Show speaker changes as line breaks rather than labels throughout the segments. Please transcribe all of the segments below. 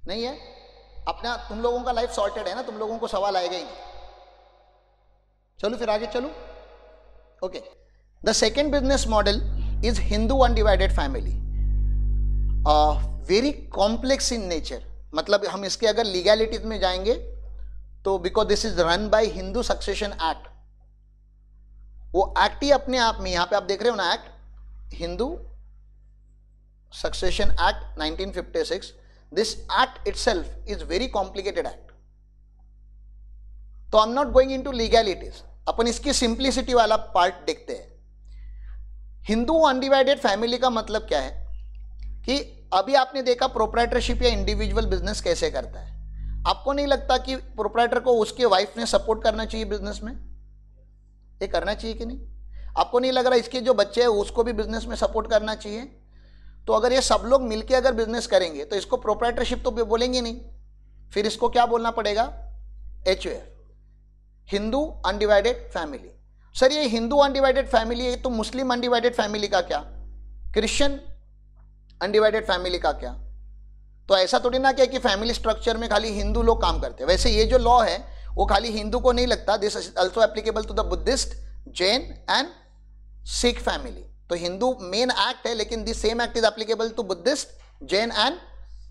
नहीं है? अपना तुम लोगों का लाइफ सॉर्टेड है ना, तुम लोगों को सवाल आएगा ही नहीं। चलो फिर आगे चलो। Okay, the second business model is Hindu undivided family, very complex in nature. मतलब हम इसके अगर लीगैलिटीज में जाएंगे तो because this is run by Hindu succession act, वो एक्ट ही अपने आप में, यहां पे आप देख रहे हो ना act, Hindu succession act 1956, this act itself is very complicated act. तो I am not going into legalities, अपन इसकी सिंप्लिसिटी वाला पार्ट देखते हैं। हिंदू अनडिवाइडेड फैमिली का मतलब क्या है कि अभी आपने देखा प्रोप्राइटरशिप या इंडिविजुअल बिजनेस कैसे करता है। आपको नहीं लगता कि प्रोप्राइटर को उसके वाइफ ने सपोर्ट करना चाहिए बिजनेस में? ये करना चाहिए कि नहीं? आपको नहीं लग रहा इसके जो बच्चे हैं उसको भी बिजनेस में सपोर्ट करना चाहिए? तो अगर ये सब लोग मिलकर अगर बिजनेस करेंगे तो इसको प्रोप्राइटरशिप तो बोलेंगे नहीं, फिर इसको क्या बोलना पड़ेगा? HUF, Hindu undivided family. Sir ये हिंदू अनडिवाइडेड फैमिली है तो मुस्लिम अनडिवाइडेड फैमिली का क्या, क्रिश्चियन अनडिवाइडेड फैमिली का क्या? तो ऐसा थोड़ी ना क्या कि फैमिली स्ट्रक्चर में खाली हिंदू लोग काम करते हैं। वैसे ये जो लॉ है वो खाली हिंदू को नहीं लगता, this is also applicable to the Buddhist, Jain and Sikh family. तो हिंदू मेन एक्ट है लेकिन this same act is applicable to Buddhist, Jain and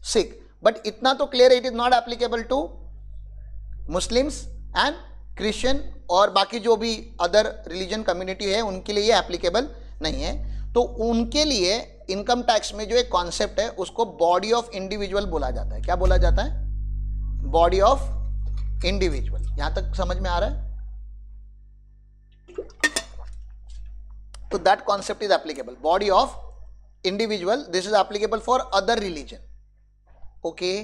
Sikh. But इतना तो क्लियर है, it is not applicable to Muslims and Christian और बाकी जो भी अदर रिलीजन कम्युनिटी है उनके लिए ये एप्लीकेबल नहीं है। तो उनके लिए इनकम टैक्स में जो एक कॉन्सेप्ट है उसको बॉडी ऑफ इंडिविजुअल बोला जाता है। क्या बोला जाता है? Body of individual. यहां तक समझ में आ रहा है? तो that concept is applicable, body of individual, this is applicable for other religion. Okay,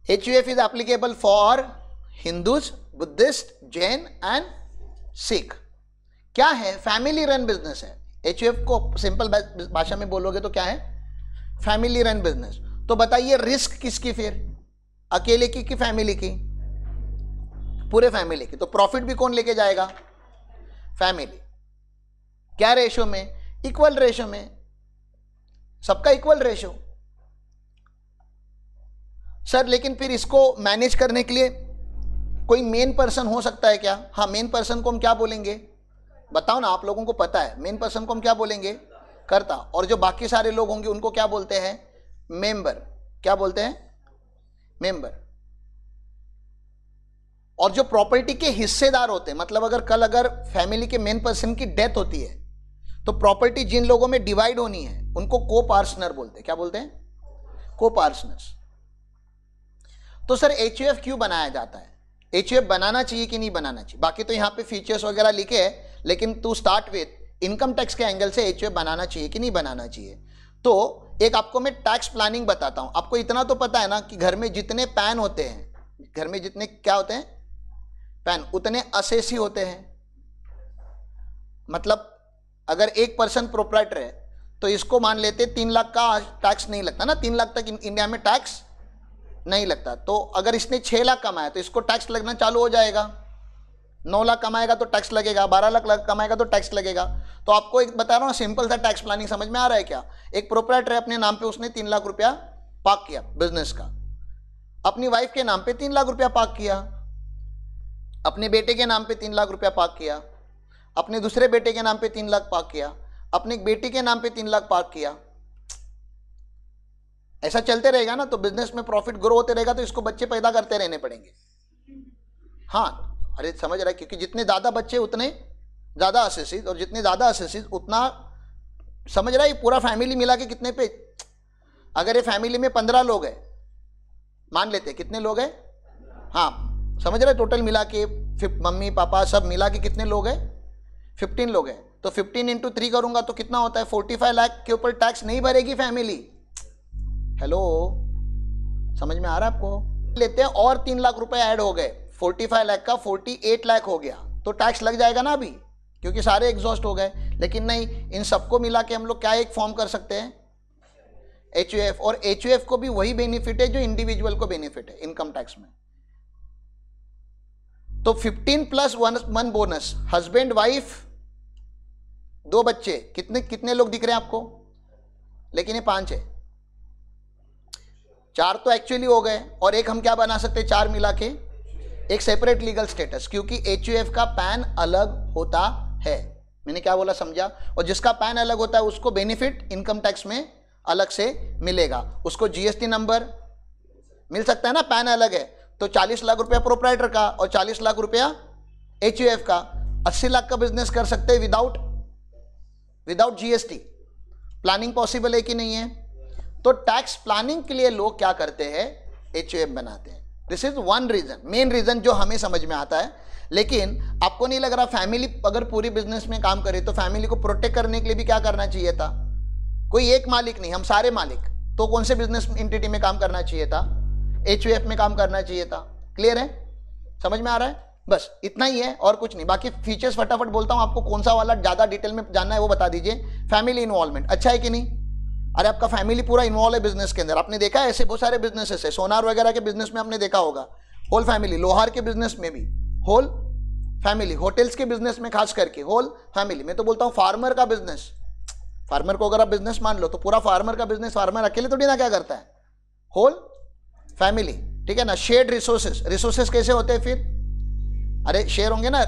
HUF is applicable for Hindus, Buddhist, Jain and Sikh. क्या है? फैमिली रन बिजनेस है। HUF को सिंपल भाषा में बोलोगे तो क्या है? Family run business. तो बताइए रिस्क किसकी फिर, अकेले की कि फैमिली की? पूरे फैमिली की। तो प्रॉफिट भी कौन लेके जाएगा? फैमिली। क्या रेशो में? इक्वल रेशो में, सबका इक्वल रेशो। सर लेकिन फिर इसको मैनेज करने के लिए कोई मेन पर्सन हो सकता है क्या? हाँ, मेन पर्सन को हम क्या बोलेंगे बताओ ना, आप लोगों को पता है मेन पर्सन को हम क्या बोलेंगे? कर्ता। और जो बाकी सारे लोग होंगे उनको क्या बोलते हैं? मेंबर। क्या बोलते हैं? मेंबर। और जो प्रॉपर्टी के हिस्सेदार होते हैं, मतलब अगर फैमिली के मेन पर्सन की डेथ होती है तो प्रॉपर्टी जिन लोगों में डिवाइड होनी है उनको को पार्टनर बोलते हैं। क्या बोलते हैं? को पार्टनर्स। तो सर HUF क्यों बनाया जाता है? HUF बनाना चाहिए कि नहीं बनाना चाहिए? बाकी तो यहां पे फीचर्स वगैरह लिखे हैं, लेकिन to start with income tax के एंगल से HUF बनाना चाहिए कि नहीं बनाना चाहिए? तो एक आपको मैं टैक्स प्लानिंग बताता हूं। आपको इतना तो पता है ना कि घर में जितने पैन होते हैं, घर में जितने क्या होते हैं पैन, उतने असेसी होते हैं। मतलब अगर एक पर्सन प्रोप्राइटर है तो इसको मान लेते 3 लाख का टैक्स नहीं लगता ना, 3 लाख तक इंडिया में टैक्स नहीं लगता। तो अगर इसने 6 लाख कमाया तो इसको टैक्स लगना चालू हो जाएगा। 9 लाख कमाएगा तो टैक्स लगेगा, 12 लाख कमाएगा तो टैक्स लगेगा। तो आपको एक बता रहा हूँ सिंपल सा टैक्स प्लानिंग, समझ में आ रहा है क्या? एक प्रोप्राइटर है, अपने नाम पे उसने 3 लाख रुपया पार्क किया बिजनेस का, अपनी वाइफ के नाम पे 3 लाख रुपया पार्क किया, अपने बेटे के नाम पे 3 लाख रुपया पार्क किया, अपने दूसरे बेटे के नाम पे 3 लाख पार्क किया, अपने बेटी के नाम पे 3 लाख पार्क किया। ऐसा चलते रहेगा ना तो बिजनेस में प्रॉफिट ग्रो होते रहेगा, तो इसको बच्चे पैदा करते रहने पड़ेंगे। हाँ, अरे समझ रहा है, क्योंकि जितने ज्यादा बच्चे उतने ज्यादा असेसिस, और जितने ज्यादा असेसिस उतना, समझ रहा है, पूरा फैमिली मिला के कितने पे, अगर ये फैमिली में 15 लोग हैं, मान लेते कितने लोग हैं, हाँ समझ रहे, टोटल मिला के मम्मी पापा सब मिला के कितने लोग हैं? 15 लोग हैं। तो 15 इंटू 3 करूंगा तो कितना होता है? 45 लाख के ऊपर टैक्स नहीं भरेगी फैमिली। हेलो, समझ में आ रहा है आपको? लेते हैं और 3 लाख रुपए ऐड हो गए, 45 लाख का 48 लाख हो गया, तो टैक्स लग जाएगा ना अभी, क्योंकि सारे एग्जॉस्ट हो गए। लेकिन नहीं, इन सबको मिला के हम लोग क्या एक फॉर्म कर सकते हैं? HUF। और HUF को भी वही बेनिफिट है जो इंडिविजुअल को बेनिफिट है इनकम टैक्स में। तो 15 प्लस 1 बोनस, हस्बैंड वाइफ 2 बच्चे, कितने लोग दिख रहे हैं आपको? लेकिन ये 5 है। 4 तो एक्चुअली हो गए, और एक हम क्या बना सकते हैं 4 मिला के, एक सेपरेट लीगल स्टेटस, क्योंकि HUF का पैन अलग होता है। मैंने क्या बोला समझा? और जिसका पैन अलग होता है उसको बेनिफिट इनकम टैक्स में अलग से मिलेगा, उसको GST नंबर मिल सकता है ना, पैन अलग है तो 40 लाख रुपया प्रोप्राइटर का और 40 लाख रुपया HUF का, 80 लाख का बिजनेस कर सकते हैं विदाउट GST। प्लानिंग पॉसिबल है कि नहीं है? तो टैक्स प्लानिंग के लिए लोग क्या करते हैं, HUF बनाते हैं। This is one reason, main reason जो हमें समझ में आता है। लेकिन आपको नहीं लग रहा फैमिली अगर पूरी बिजनेस में काम करे तो फैमिली को प्रोटेक्ट करने के लिए भी क्या करना चाहिए था? कोई एक मालिक नहीं, हम सारे मालिक, तो कौन से बिजनेस एंटिटी में काम करना चाहिए था? HUF में काम करना चाहिए था। क्लियर है? समझ में आ रहा है? बस इतना ही है और कुछ नहीं। बाकी फीचर्स फटाफट बोलता हूं, आपको कौन सा वाला ज्यादा डिटेल में जानना है वो बता दीजिए। फैमिली इन्वॉल्वमेंट अच्छा है कि नहीं? अरे आपका फैमिली पूरा इन्वॉल्व है बिजनेस के अंदर। आपने देखा है ऐसे बहुत सारे बिजनेसेस है, सोनार वगैरह के बिजनेस में आपने देखा होगा होल फैमिली, लोहार के बिजनेस में भी होल फैमिली, होटल्स के बिजनेस में खास करके होल फैमिली। मैं तो बोलता हूं फार्मर का बिजनेस, फार्मर को अगर आप बिजनेस मान लो तो पूरा फार्मर का बिजनेस, फार्मर अकेले थोड़ी ना क्या करता है, होल फैमिली, ठीक है ना। शेयर्ड रिसोर्सेस कैसे होते हैं फिर? अरे शेयर होंगे ना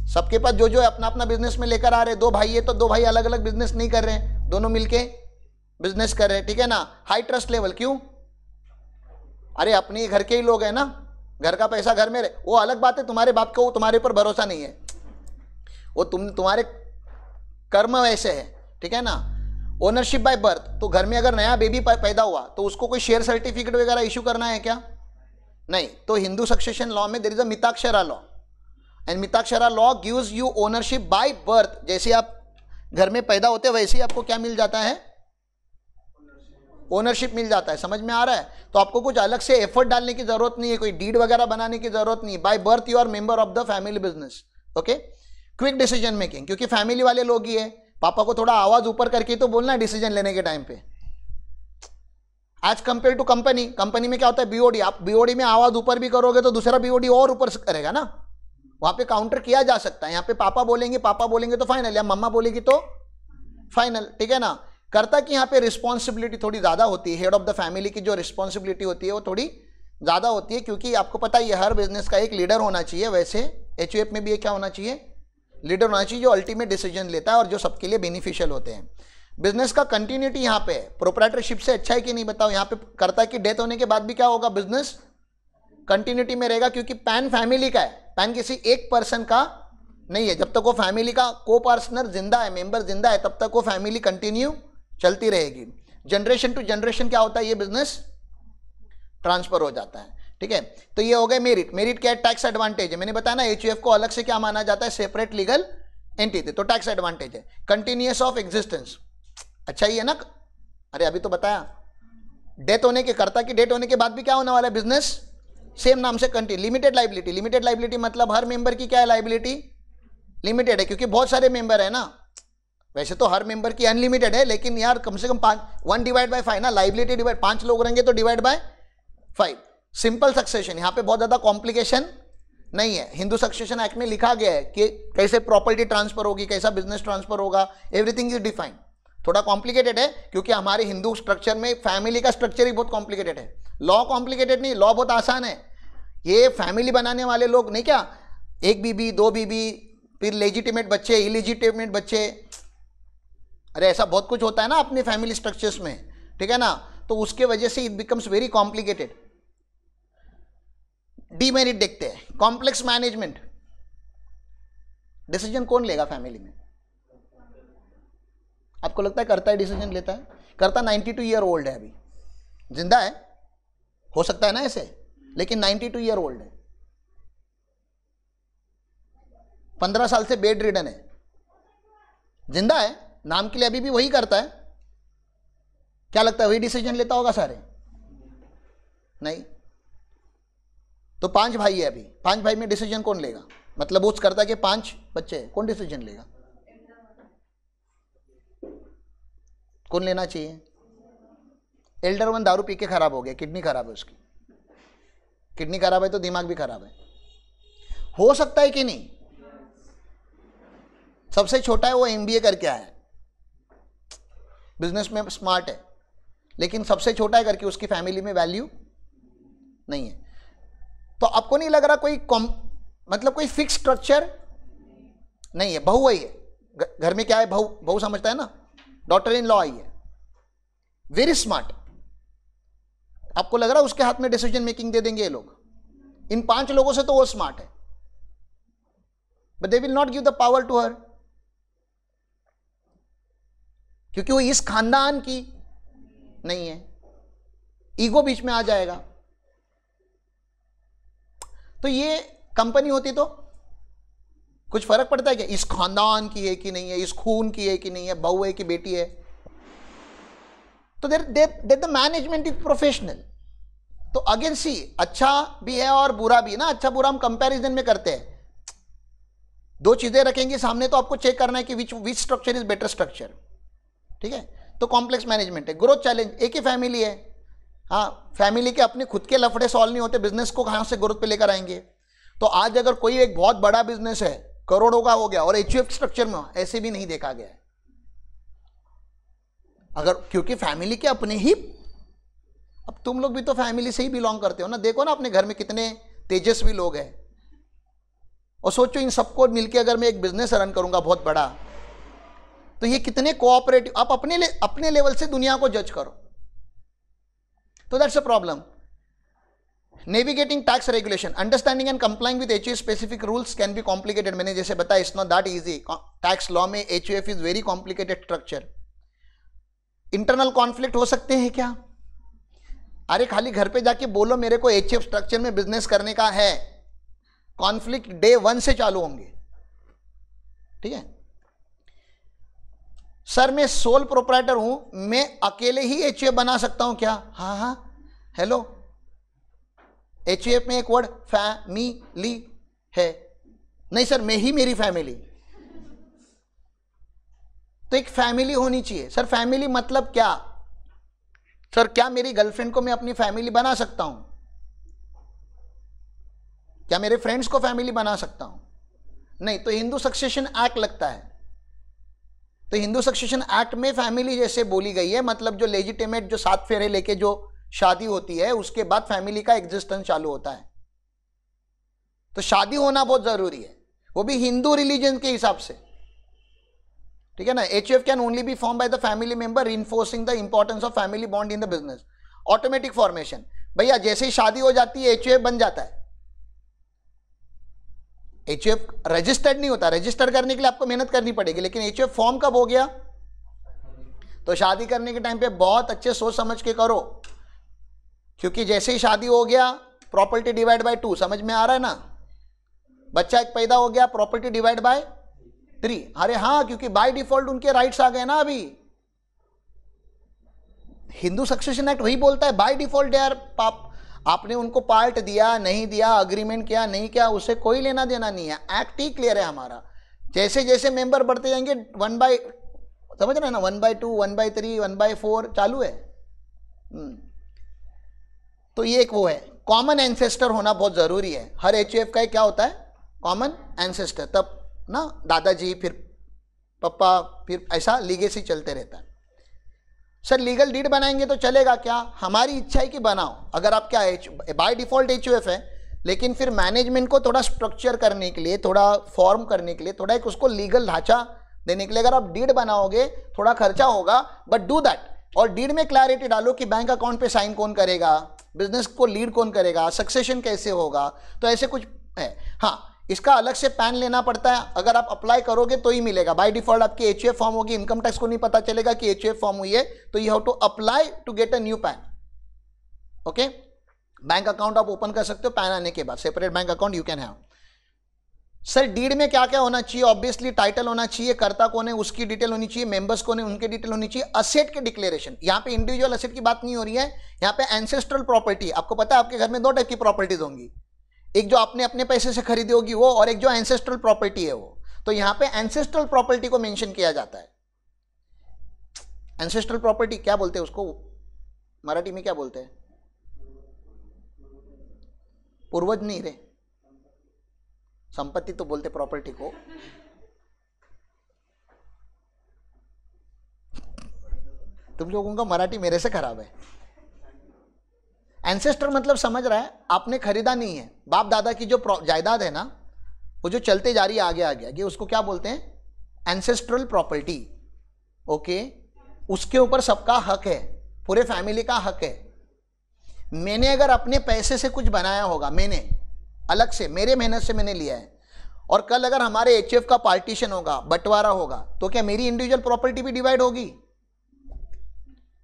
सबके पास, जो अपना अपना बिजनेस में लेकर आ रहे। 2 भाई है तो 2 भाई अलग अलग बिजनेस नहीं कर रहे हैं, दोनों मिलके बिजनेस कर रहे हैं, ठीक है ना। हाई ट्रस्ट लेवल, क्यों? अरे अपने घर के ही लोग हैं ना, घर का पैसा घर में रहे। वो अलग बात है, तुम्हारे बाप को तुम्हारे ऊपर भरोसा नहीं है, वो तुम्हारे कर्म वैसे है, ठीक है ना। ओनरशिप बाय बर्थ, तो घर में अगर नया बेबी पैदा हुआ तो उसको कोई शेयर सर्टिफिकेट वगैरह इशू करना है क्या? नहीं। तो हिंदू सक्सेशन लॉ में there is a Mitakshara law, and Mitakshara law gives you ownership by birth. जैसे आप घर में पैदा होते वैसे ही आपको क्या मिल जाता है, ओनरशिप मिल जाता है। समझ में आ रहा है? तो आपको कुछ अलग से एफर्ट डालने की जरूरत नहीं है, कोई डीड वगैरह बनाने की जरूरत नहीं है। By birth you are member of the family business. Okay, quick decision making, क्योंकि फैमिली वाले लोग ही है। पापा को थोड़ा आवाज ऊपर करके तो बोलना है डिसीजन लेने के टाइम पे, एज कंपेयर टू कंपनी में क्या होता है, BOD, आप BOD में आवाज ऊपर भी करोगे तो दूसरा BOD और ऊपर करेगा ना, वहां पे काउंटर किया जा सकता है। यहाँ पे पापा बोलेंगे तो फाइनल, या मम्मा बोलेगी तो फाइनल, ठीक है ना। करता कि यहाँ पे रिस्पॉन्सिबिलिटी थोड़ी ज्यादा होती है, हेड ऑफ द फैमिली की जो रिस्पॉन्सिबिलिटी होती है वो थोड़ी ज्यादा होती है, क्योंकि आपको पता है ये हर बिजनेस का एक लीडर होना चाहिए। वैसे HUF में भी एक क्या होना चाहिए, लीडर होना चाहिए, जो अल्टीमेट डिसीजन लेता है और जो सबके लिए बेनिफिशियल होते हैं। बिजनेस का कंटिन्यूटी यहाँ पे प्रोप्राइटरशिप से अच्छा है कि नहीं बताओ? यहाँ पे करता कि डेथ होने के बाद भी क्या होगा, बिजनेस कंटिन्यूटी में रहेगा, क्योंकि पैन फैमिली का है, पैन किसी एक पर्सन का नहीं है। जब तक वो फैमिली का को पार्टनर जिंदा है, मेंबर जिंदा है, तब तक वो फैमिली कंटिन्यू चलती रहेगी। जनरेशन टू जनरेशन क्या होता है, ये बिजनेस ट्रांसफर हो जाता है, ठीक है। तो ये हो गए मेरिट क्या है, टैक्स एडवांटेज है। मैंने बताया ना HUF को अलग से क्या माना जाता है, सेपरेट लीगल एंटिटी, तो टैक्स एडवांटेज है। कंटिन्यूअस ऑफ एग्जिस्टेंस, अच्छा ही है ना। अरे अभी तो बताया, डेथ होने के कर्ता की डेथ होने के बाद भी क्या होने वाला है, बिजनेस सेम नाम से कंटिन्यू। लिमिटेड लाइबिलिटी मतलब हर मेंबर की क्या है, लाइबिलिटी लिमिटेड है, क्योंकि बहुत सारे मेंबर है ना। वैसे तो हर मेंबर की अनलिमिटेड है, लेकिन यार कम से कम 1 डिवाइड बाय 5 ना, लाइबिलिटी डिवाइड 5 लोग रहेंगे तो डिवाइड बाय 5। सिंपल सक्सेशन, यहाँ पे बहुत ज्यादा कॉम्प्लिकेशन नहीं है। हिंदू सक्सेशन एक्ट में लिखा गया है कि कैसे प्रॉपर्टी ट्रांसफर होगी, कैसा बिजनेस ट्रांसफर होगा, एवरीथिंग इज डिफाइंड। थोड़ा कॉम्प्लिकेटेड है क्योंकि हमारे हिंदू स्ट्रक्चर में फैमिली का स्ट्रक्चर ही बहुत कॉम्प्लिकेटेड है। लॉ कॉम्प्लिकेटेड नहीं, लॉ बहुत आसान है। ये फैमिली बनाने वाले लोग नहीं क्या, 1 बीबी 2 बीबी, फिर लेजिटिमेट बच्चे, इलेजिटिमेट बच्चे, अरे ऐसा बहुत कुछ होता है ना अपने फैमिली स्ट्रक्चर्स में, ठीक है ना। तो उसके वजह से it becomes very complicated. Demerit देखते हैं, कॉम्प्लेक्स मैनेजमेंट। डिसीजन कौन लेगा फैमिली में? आपको लगता है करता है डिसीजन लेता है? करता 92 ईयर ओल्ड है, अभी जिंदा है, हो सकता है ना ऐसे, लेकिन 92 ईयर ओल्ड है, 15 साल से बेड रिडन है, जिंदा है, नाम के लिए अभी भी वही करता है। क्या लगता है वही डिसीजन लेता होगा सारे? नहीं। तो 5 भाई है, अभी 5 भाई में डिसीजन कौन लेगा? मतलब उस करता के 5 बच्चे हैं, कौन डिसीजन लेगा? कौन लेना चाहिए? एल्डर वन दारू पी के खराब हो गया, किडनी खराब है उसकी, किडनी खराब है तो दिमाग भी खराब है, हो सकता है कि नहीं? सबसे छोटा है वो MBA करके आया है, बिजनेस में स्मार्ट है, लेकिन सबसे छोटा है करके उसकी फैमिली में वैल्यू नहीं है। तो आपको नहीं लग रहा कोई मतलब कोई फिक्स स्ट्रक्चर नहीं है। बहू आई है घर में, क्या है, बहू, बहू समझता है ना, डॉटर इन लॉ आई है, वेरी स्मार्ट, आपको लग रहा है उसके हाथ में डिसीजन मेकिंग दे देंगे ये लोग? इन 5 लोगों से तो वो स्मार्ट है, but they will not give the power to her, क्योंकि वो इस खानदान की नहीं है, ईगो बीच में आ जाएगा। तो ये कंपनी होती तो कुछ फर्क पड़ता है क्या? इस खानदान की है कि नहीं है, इस खून की है कि नहीं है, बहू है कि बेटी है? तो there the management is professional. तो अगेन सी, अच्छा भी है और बुरा भी है ना। अच्छा बुरा हम कंपैरिजन में करते हैं, 2 चीजें रखेंगे सामने तो आपको चेक करना है कि which structure is better structure, ठीक है? तो कॉम्प्लेक्स मैनेजमेंट है, ग्रोथ चैलेंज, एक ही फैमिली है, हाँ, फैमिली के अपने खुद के लफड़े सॉल्व नहीं होते, बिजनेस को कहां से ग्रोथ पे लेकर आएंगे? तो आज अगर कोई एक बहुत बड़ा बिजनेस है, करोड़ों का हो गया और एचयूएफ स्ट्रक्चर में, ऐसे भी नहीं देखा गया है। अगर क्योंकि फैमिली के अपने ही, अब तुम लोग भी तो फैमिली से ही बिलोंग करते हो ना, देखो ना अपने घर में कितने तेजस्वी लोग हैं, और सोचो इन सबको मिलकर अगर मैं एक बिजनेस रन करूंगा बहुत बड़ा, तो ये कितने कोऑपरेटिव। आप अपने लेवल से दुनिया को जज करो। तो that's a problem. Navigating tax regulation, understanding and complying with HUF specific rules can be complicated. मैंने जैसे बताया, it's not that easy. Tax law में HUF is very complicated structure. Internal conflict हो सकते हैं क्या? अरे खाली घर पे जाके बोलो मेरे को एचयूएफ स्ट्रक्चर में बिजनेस करने का है, कॉन्फ्लिक्ट डे 1 से चालू होंगे, ठीक है? सर मैं सोल प्रोप्राइटर हूं, मैं अकेले ही एचयूएफ बना सकता हूं क्या? हाँ हाँ, हेलो, एचयूएफ में एक वर्ड फैमिली है। नहीं सर, मैं ही मेरी फैमिली। तो एक फैमिली होनी चाहिए। सर फैमिली मतलब क्या? सर क्या मेरी गर्लफ्रेंड को मैं अपनी फैमिली बना सकता हूं? क्या मेरे फ्रेंड्स को फैमिली बना सकता हूं? नहीं। तो हिंदू सक्सेशन एक्ट लगता है। तो हिंदू सक्सेशन एक्ट में फैमिली जैसे बोली गई है, मतलब जो लेजिटिमेट, जो 7 फेरे लेके जो शादी होती है, उसके बाद फैमिली का एग्जिस्टेंस चालू होता है। तो शादी होना बहुत जरूरी है, वो भी हिंदू रिलीजन के हिसाब से, ठीक है ना? HUF can only be form by the family member, reinforcing the importance of family bond in the business. Automatic formation, भैया जैसे ही शादी हो जाती है एचयूएफ बन जाता है। एचयूएफ रजिस्टर्ड नहीं होता, रजिस्टर करने के लिए आपको मेहनत करनी पड़ेगी, लेकिन एचयूएफ फॉर्म कब हो गया? तो शादी करने के टाइम पे बहुत अच्छे सोच समझ के करो, क्योंकि जैसे ही शादी हो गया प्रॉपर्टी डिवाइड बाय 2, समझ में आ रहा है ना? बच्चा एक पैदा हो गया, प्रॉपर्टी डिवाइड बाय 3। अरे हाँ, क्योंकि बाय डिफॉल्ट उनके राइट्स आ गए ना। अभी हिंदू सक्सेशन एक्ट वही बोलता है, बाय डिफॉल्ट दे आर पाप। आपने उनको पार्ट दिया नहीं दिया, अग्रीमेंट किया नहीं किया, उससे कोई लेना देना नहीं है। एक्ट ही क्लियर है हमारा। जैसे जैसे मेंबर बढ़ते जाएंगे 1 बाय, समझ रहे हैं ना, 1/2, 1/3, 1/4 चालू है। तो ये एक वो है, कॉमन एंसेस्टर होना बहुत जरूरी है। हर एचयूएफ का क्या होता है? कॉमन एंसेस्टर, तब ना दादाजी, फिर पापा, फिर ऐसा लीगेसी चलते रहता है। सर लीगल डीड बनाएंगे तो चलेगा क्या? हमारी इच्छा है कि बनाओ। अगर आप क्या बाय डिफॉल्ट एचयूएफ है, लेकिन फिर मैनेजमेंट को थोड़ा स्ट्रक्चर करने के लिए, थोड़ा फॉर्म करने के लिए, थोड़ा एक उसको लीगल ढांचा देने के लिए अगर आप डीड बनाओगे, थोड़ा खर्चा होगा, बट डू दैट। और डीड में क्लैरिटी डालो कि बैंक अकाउंट पे साइन कौन करेगा, बिजनेस को लीड कौन करेगा, सक्सेशन कैसे होगा। तो ऐसे कुछ है। हाँ, इसका अलग से पैन लेना पड़ता है, अगर आप अप्लाई करोगे तो ही मिलेगा। बाय डिफॉल्ट आपकी एचयूएफ फॉर्म होगी, इनकम टैक्स को नहीं पता चलेगा कि एचयूएफ फॉर्म हुई है, तो you have to apply to get a new PAN. Okay, bank account आप ओपन कर सकते हो पैन आने के बाद, separate bank account you can have. Sir deed में क्या क्या होना चाहिए? ऑब्वियसली टाइटल होना चाहिए, कर्ता कौन है उसकी डिटेल होनी चाहिए, मेंबर्स कौन है उनकी डिटेल होनी चाहिए, असेट के डिक्लेरेशन। यहाँ पे इंडिविजुअल असेट की बात नहीं हो रही है, यहाँ पे एंसेस्ट्रल प्रॉपर्टी। आपको पता है आपके घर में 2 टाइप की प्रॉपर्टीज होंगी, एक जो आपने अपने पैसे से खरीदी होगी वो, और एक जो एंसेस्ट्रल प्रॉपर्टी है वो। तो यहाँ पे एंसेस्ट्रल प्रॉपर्टी को मेंशन किया जाता है। एंसेस्ट्रल प्रॉपर्टी क्या बोलते हैं उसको मराठी में? क्या बोलते हैं? पूर्वज नहीं रे, संपत्ति तो बोलते प्रॉपर्टी को। तुम लोगों का मराठी मेरे से खराब है। एंसेस्टर मतलब समझ रहा है, आपने खरीदा नहीं है, बाप दादा की जो जायदाद है ना, वो जो चलते जा रही है आगे आगे आगे, उसको क्या बोलते हैं? Ancestral property. ओके, उसके ऊपर सबका हक है, पूरे फैमिली का हक है। मैंने अगर अपने पैसे से कुछ बनाया होगा, मैंने अलग से, मेरे मेहनत से मैंने लिया है, और कल अगर हमारे एचएफ का पार्टीशन होगा, बंटवारा होगा, तो क्या मेरी इंडिविजुअल प्रॉपर्टी भी डिवाइड होगी?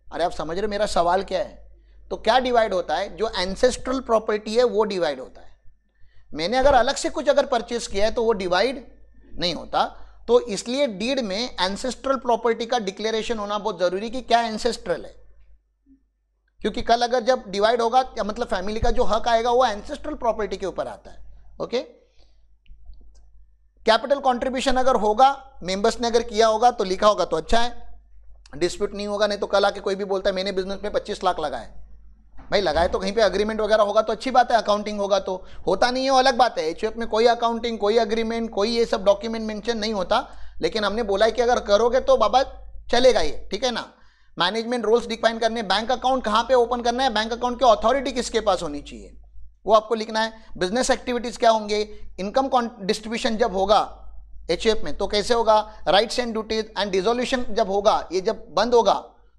अरे आप समझ रहे मेरा सवाल क्या है? तो क्या डिवाइड होता है? जो एंसेस्ट्रल प्रॉपर्टी है वो डिवाइड होता है। मैंने अगर अलग से कुछ अगर परचेस किया है तो वो डिवाइड नहीं होता। तो इसलिए डीड में एंसेस्ट्रल प्रॉपर्टी का डिक्लेरेशन होना बहुत जरूरी कि क्या एंसेस्ट्रल है, क्योंकि कल अगर जब डिवाइड होगा, क्या मतलब फैमिली का जो हक आएगा वो एंसेस्ट्रल प्रॉपर्टी के ऊपर आता है। ओके, कैपिटल कंट्रीब्यूशन अगर होगा, मेंबर्स ने अगर किया होगा तो लिखा होगा तो अच्छा है, डिस्प्यूट नहीं होगा। नहीं तो कल आके कोई भी बोलता है मैंने बिजनेस में 25 लाख लगाए, भाई लगाए तो कहीं पे अग्रीमेंट वगैरह होगा तो अच्छी बात है, अकाउंटिंग होगा तो, होता नहीं है वो अलग बात है। एचयूएफ में कोई अकाउंटिंग, कोई अग्रीमेंट, कोई ये सब डॉक्यूमेंट मेंशन नहीं होता, लेकिन हमने बोला है कि अगर करोगे तो बाबा चलेगा ये, ठीक है ना। मैनेजमेंट रूल्स डिफाइन करने, बैंक अकाउंट कहाँ पे ओपन करना है, बैंक अकाउंट की अथॉरिटी किसके पास होनी चाहिए वो आपको लिखना है। बिजनेस एक्टिविटीज क्या होंगे, इनकम डिस्ट्रीब्यूशन जब होगा एचयूएफ में तो कैसे होगा, rights and duties and dissolution जब होगा, ये जब बंद होगा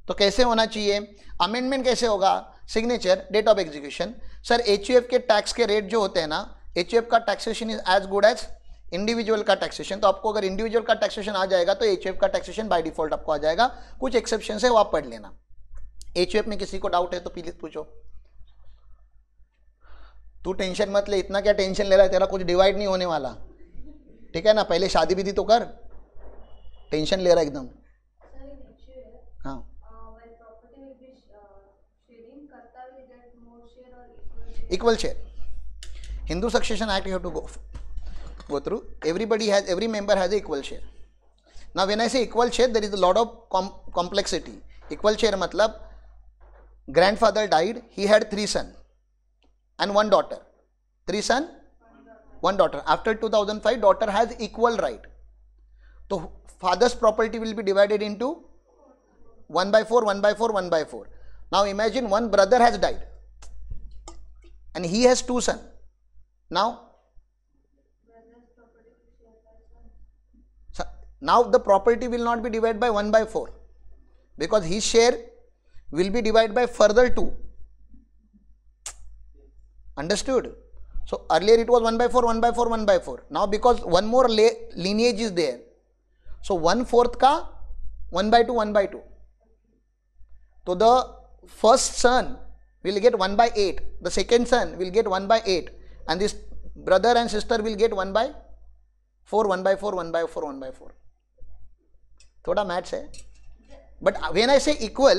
तो कैसे होना चाहिए, अमेंडमेंट कैसे होगा, signature, date of execution. Sir HUF के टैक्स के रेट जो होते हैं ना, एचयूएफ का taxation is as good as individual का टैक्सेशन। तो आपको अगर इंडिविजुअल का टैक्सेशन आ जाएगा तो एचयूएफ का टैक्सेशन बाय डिफॉल्ट आपको आ जाएगा। कुछ एक्सेप्शन है वो आप पढ़ लेना। एचयूएफ में किसी को डाउट है तो प्लीज पूछो। तू टेंशन मत ले, इतना क्या टेंशन ले रहा है, तेरा कुछ डिवाइड नहीं होने वाला, ठीक है ना। पहले शादी विधि तो कर, टेंशन ले रहा है एकदम। हाँ, equal share. Hindu Succession Act you have to go through. Every member has a equal share. Now when I say equal share, there is a lot of complexity. Equal share मतलब grandfather died, he had 3 sons and 1 daughter. 3 sons, 1 daughter. After 2005, daughter has equal right. So father's property will be divided into 1/4, 1/4, 1/4. Now imagine one brother has died and he has 2 sons. Now the property will not be divided by 1/4 because his share will be divided by further 2. Understood? So earlier it was 1/4, 1/4, 1/4. Now because one more lineage is there, so 1/4 ka 1/2, 1/2. So the first son will get 1/8, the second son will get 1/8, and this brother and sister will get 1/4, 1/4, 1/4, 1/4. थोड़ा maths है, but when I say equal,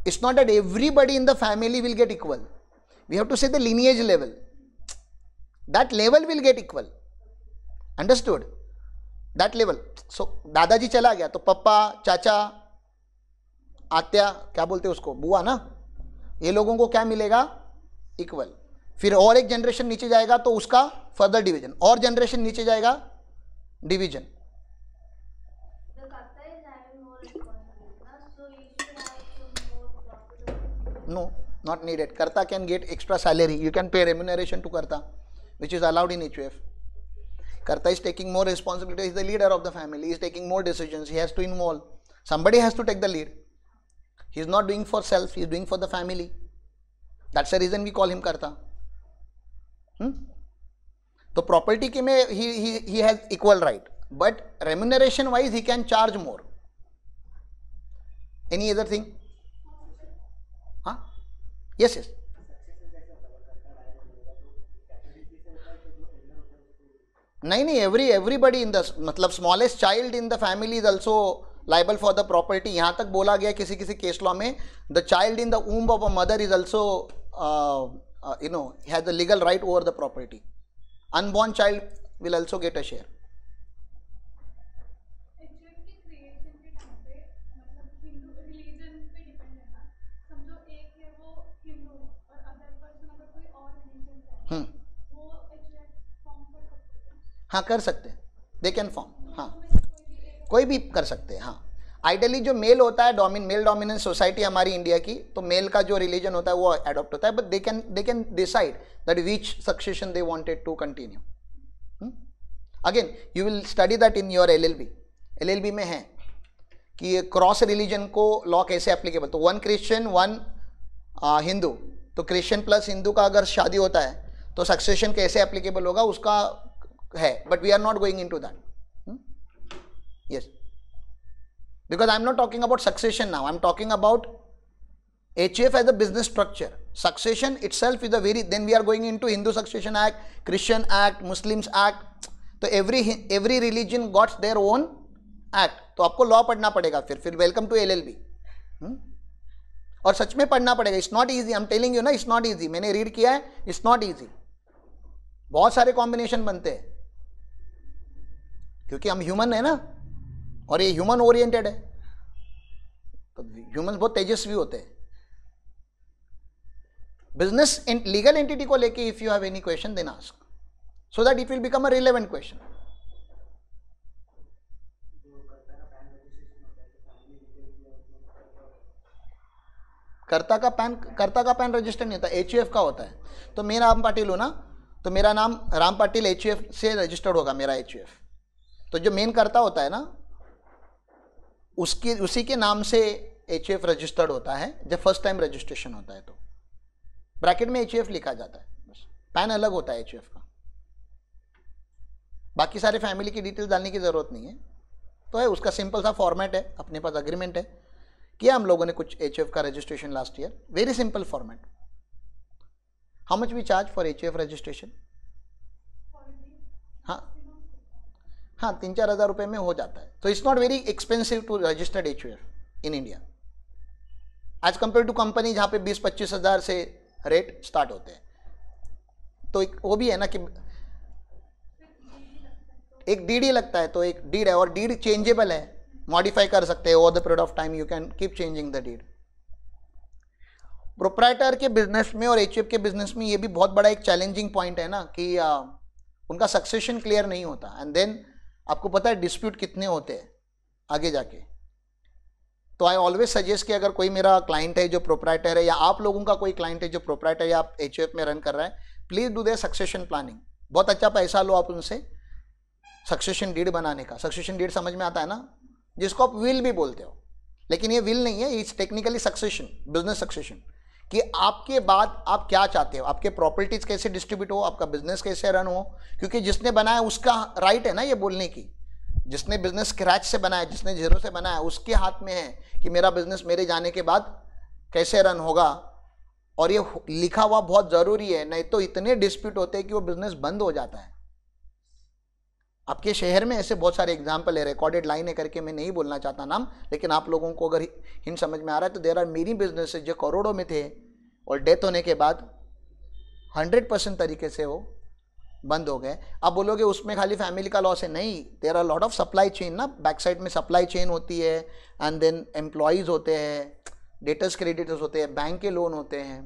it's not that everybody in the family will get equal. We have to say the lineage level. That level will get equal. Understood? That level. So दादाजी चला गया तो पप्पा, चाचा, आत्या, क्या बोलते हैं उसको, बुआ ना, ये लोगों को क्या मिलेगा, इक्वल। फिर और एक जनरेशन नीचे जाएगा तो उसका फर्दर डिवीजन, और जनरेशन नीचे जाएगा division. No, not needed. Karta can get extra salary, you can pay remuneration to karta which is allowed in HUF. Karta is taking more responsibility, he is the leader of the family, he is taking more decisions, he has to involve, somebody has to take the lead. He is not doing for self, he is doing for the family. That's the reason we call him Karta. So property के में he has equal right, but remuneration wise he can charge more. Any other thing? Huh? Yes, yes. नहीं, everybody in the, मतलब smallest child in the family is also liable for the property. यहाँ तक बोला गया किसी case law में, the child in the womb of a mother is also has the legal right over the property. Unborn child will also get a share. हाँ कर सकते हैं, दे कैन फॉर्म, हाँ कोई भी कर सकते हैं, हाँ आइडियली जो मेल होता है, मेल डोमिनेंस सोसाइटी हमारी इंडिया की, तो मेल का जो रिलीजन होता है वो अडॉप्ट होता है, but they can decide that which succession they wanted to continue. Again you will study that in your LLB में है कि ये क्रॉस रिलीजन को लॉ कैसे एप्लीकेबल. तो 1 क्रिश्चियन 1 हिंदू, तो क्रिश्चियन प्लस हिंदू का अगर शादी होता है तो सक्सेशन कैसे एप्लीकेबल होगा उसका है, but we are not going into that. Yes, because I'm not talking about succession now. I'm talking about HUF as a business structure. Succession itself is a very, then we are going into Hindu Succession Act, Christian Act, Muslims Act. तो every religion got their own act. तो आपको law पढ़ना पड़ेगा फिर welcome to LLB. और सच में पढ़ना पड़ेगा. It's not easy, I am telling you ना, इट्स नॉट ईजी. मैंने रीड किया है, इट्स नॉट ईजी. बहुत सारे कॉम्बिनेशन बनते हैं क्योंकि हम ह्यूमन है ना, और ये ह्यूमन ओरिएंटेड है, तो ह्यूमंस बहुत तेजस्वी होते हैं. बिजनेस लीगल एंटिटी को लेके if you have any question then ask, so that it will become a relevant question. कर्ता का पैन रजिस्टर नहीं होता, HUF का होता है. तो मैं राम पाटिल हूं ना, तो मेरा नाम राम पाटिल HUF से रजिस्टर्ड होगा मेरा HUF. तो जो मेन कर्ता होता है ना, उसी के नाम से HUF रजिस्टर्ड होता है जब फर्स्ट टाइम रजिस्ट्रेशन होता है. तो ब्रैकेट में HUF लिखा जाता है, बस पैन अलग होता है HUF का. बाकी सारे फैमिली की डिटेल्स डालने की जरूरत नहीं है. तो है उसका सिंपल सा फॉर्मेट है, अपने पास अग्रीमेंट है, किया हम लोगों ने कुछ HUF का registration last year. Very simple format. How much we charge for HUF registration? हाँ 3-4 हज़ार रुपये में हो जाता है. तो it's not very expensive to registered HUF in India as compare to company जहाँ पे 20-25 हज़ार से रेट स्टार्ट होते हैं. तो वो भी है ना कि एक डीडी लगता है, तो एक डीड है, और डीड चेंजेबल है, मॉडिफाई कर सकते हैं over the period of time. You can keep changing the deed. Proprietor के बिजनेस में और HUF के बिजनेस में ये भी बहुत बड़ा एक चैलेंजिंग पॉइंट है ना कि उनका सक्सेशन क्लियर नहीं होता. एंड देन आपको पता है डिस्प्यूट कितने होते हैं आगे जाके. तो आई ऑलवेज सजेस्ट कि अगर कोई मेरा क्लाइंट है जो प्रोप्राइटर है, या आप लोगों का कोई क्लाइंट है जो प्रोप्राइटर या आप HUF में रन कर रहा है, please do their succession planning. बहुत अच्छा पैसा लो आप उनसे सक्सेशन डीड बनाने का. सक्सेशन डीड समझ में आता है ना, जिसको आप विल भी बोलते हो, लेकिन ये विल नहीं है, it's technically succession, business succession, कि आपके बाद आप क्या चाहते हो, आपके प्रॉपर्टीज कैसे डिस्ट्रीब्यूट हो, आपका बिजनेस कैसे रन हो. क्योंकि जिसने बनाया उसका राइट है ना ये बोलने की. जिसने बिजनेस स्क्रैच से बनाया, जिसने जीरो से बनाया, उसके हाथ में है कि मेरा बिजनेस मेरे जाने के बाद कैसे रन होगा. और ये लिखा हुआ बहुत जरूरी है, नहीं तो इतने डिस्प्यूट होते हैं कि वो बिजनेस बंद हो जाता है. आपके शहर में ऐसे बहुत सारे एग्जाम्पल है, रिकॉर्डेड लाइन है करके मैं नहीं बोलना चाहता नाम, लेकिन आप लोगों को अगर हिंट समझ में आ रहा है तो देयर आर मेनी बिजनेसेस जो करोड़ों में थे और डेथ होने के बाद 100% तरीके से वो बंद हो गए. आप बोलोगे उसमें खाली फैमिली का लॉस है, नहीं, there are lot of supply chain ना, बैक साइड में सप्लाई चेन होती है, एंड देन एम्प्लॉयज़ होते हैं, डेटर्स क्रेडिटर्स होते हैं, बैंक के लोन होते हैं.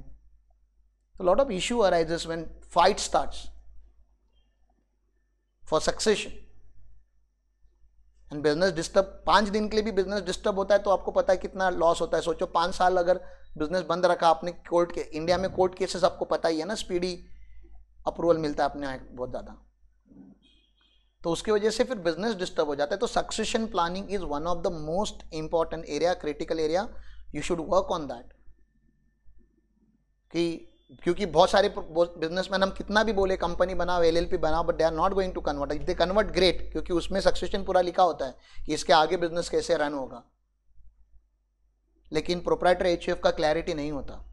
तो lot of issue arises when fight starts for succession. And business disturb, 5 दिन के लिए भी बिजनेस डिस्टर्ब होता है तो आपको पता है कितना लॉस होता है. सोचो 5 साल अगर बिजनेस बंद रखा आपने, कोर्ट के, इंडिया में कोर्ट केसेस आपको पता ही है ना, स्पीडी अप्रूवल मिलता है अपने यहाँ बहुत ज़्यादा, तो उसकी वजह से फिर बिजनेस डिस्टर्ब हो जाता है. तो succession planning is one of the most important area, critical area. You should work on that. क्योंकि बहुत सारे बिजनेसमैन हम कितना भी बोले कंपनी बनाओ, LLP बनाओ, but they are not going to convert. If they convert great, क्योंकि उसमें सक्सेशन पूरा लिखा होता है कि इसके आगे बिजनेस कैसे रन होगा, लेकिन प्रोप्राइटर HUF का क्लैरिटी नहीं होता.